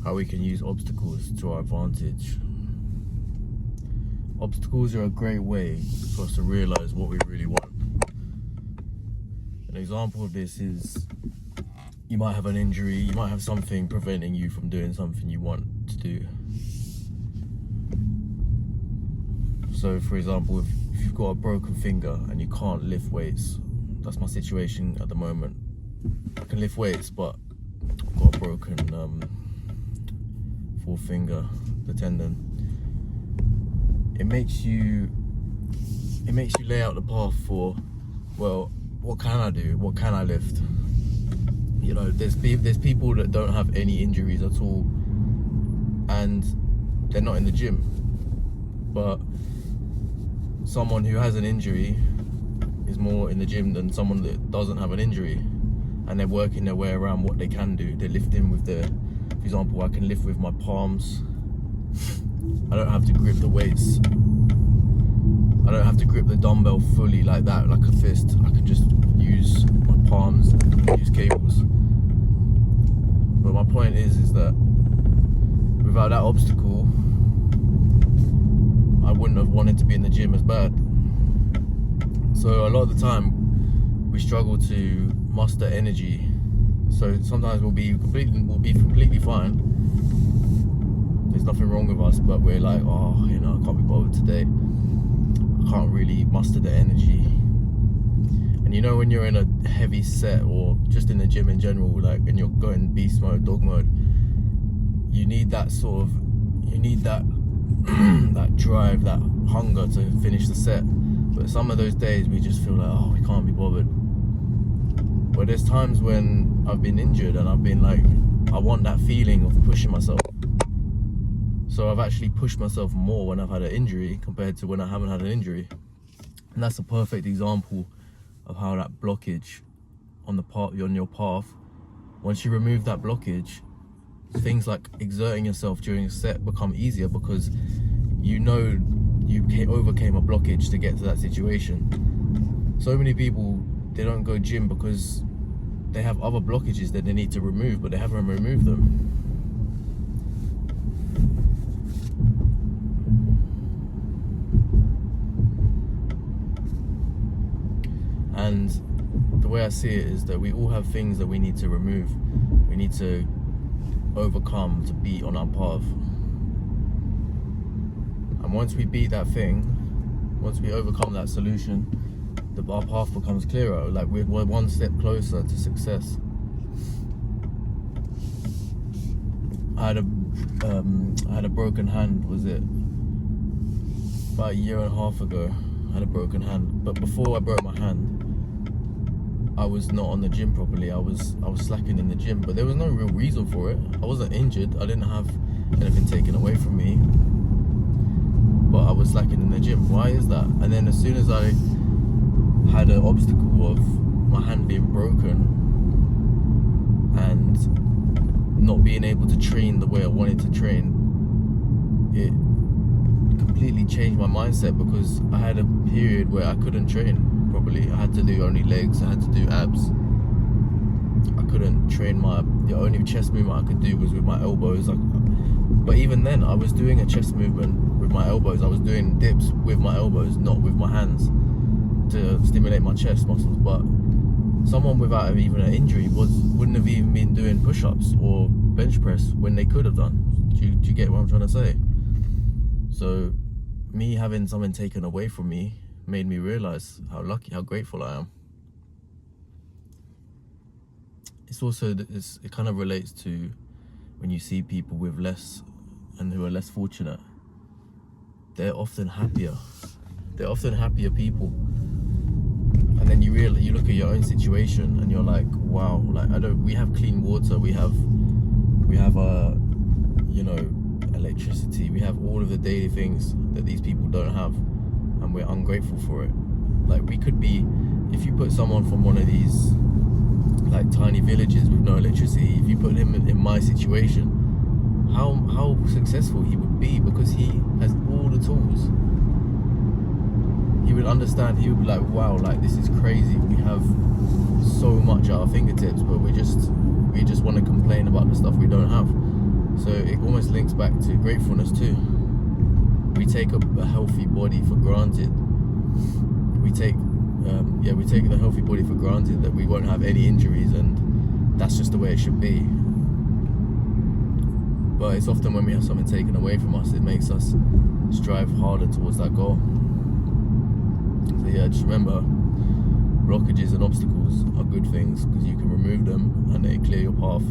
how we can use obstacles to our advantage. Obstacles are a great way for us to realize what we really want. An example of this is you might have an injury, you might have something preventing you from doing something you want to do. So for example, if you've got a broken finger and you can't lift weights, that's my situation at the moment. I can lift weights, but I've got a broken forefinger, the tendon. It makes you lay out the path for, well, what can I do? What can I lift? You know, there's people that don't have any injuries at all, and they're not in the gym. But someone who has an injury is more in the gym than someone that doesn't have an injury, and they're working their way around what they can do. They're lifting with for example, I can lift with my palms. I don't have to grip the weights. I don't have to grip the dumbbell fully like that, like a fist. I can just use my palms, use cables. But my point is that without that obstacle, I wouldn't have wanted to be in the gym as bad. So a lot of the time, we struggle to muster energy. So sometimes we'll be completely fine. There's nothing wrong with us, but we're like, oh, you know, I can't be bothered today. I can't really muster the energy. And you know, when you're in a heavy set or just in the gym in general, like, and you're going beast mode, dog mode, you need that that drive, that hunger to finish the set. But some of those days we just feel like, oh, we can't be bothered. But there's times when I've been injured and I've been like, I want that feeling of pushing myself. So I've actually pushed myself more when I've had an injury compared to when I haven't had an injury. And that's a perfect example of how that blockage on your path, once you remove that blockage, things like exerting yourself during a set become easier, because you know you overcame a blockage to get to that situation. So many people, they don't go gym because they have other blockages that they need to remove, but they haven't removed them. And the way I see it is that we all have things that we need to remove. We need to overcome to be on our path. And once we beat that thing, once we overcome that solution, our path becomes clearer. Like we're one step closer to success. I had a broken hand, was it about a year and a half ago? I had a broken hand, but before I broke my hand, I was not on the gym properly. I was slacking in the gym, but there was no real reason for it. I wasn't injured. I didn't have anything taken away from me, but I was slacking in the gym. Why is that? And then as soon as I had an obstacle of my hand being broken and not being able to train the way I wanted to train, it completely changed my mindset, because I had a period where I couldn't train properly. I had to do only legs, I had to do abs. I couldn't train the only chest movement I could do was with my elbows. But even then, I was doing a chest movement with my elbows. I was doing dips with my elbows, not with my hands, to stimulate my chest muscles. But someone without even an injury wouldn't have even been doing push-ups or bench press when they could have done. Do you get what I'm trying to say? So me having something taken away from me made me realize how lucky, how grateful I am. It's also, it kind of relates to when you see people with less and who are less fortunate. They're often happier. They're often happier people. And then you look at your own situation and you're like, wow, like we have clean water, we have electricity, we have all of the daily things that these people don't have, and we're ungrateful for it. Like, we could be, if you put someone from one of these like tiny villages with no electricity, if you put him in my situation, how successful he would be, because he has all the tools. He would understand, he would be like, wow, like, this is crazy, we have so much at our fingertips, but we just want to complain about the stuff we don't have. So it almost links back to gratefulness too. We take a healthy body for granted. We take the healthy body for granted, that we won't have any injuries, and that's just the way it should be. But it's often when we have something taken away from us, it makes us strive harder towards that goal. So yeah, just remember, blockages and obstacles are good things because you can remove them and they clear your path.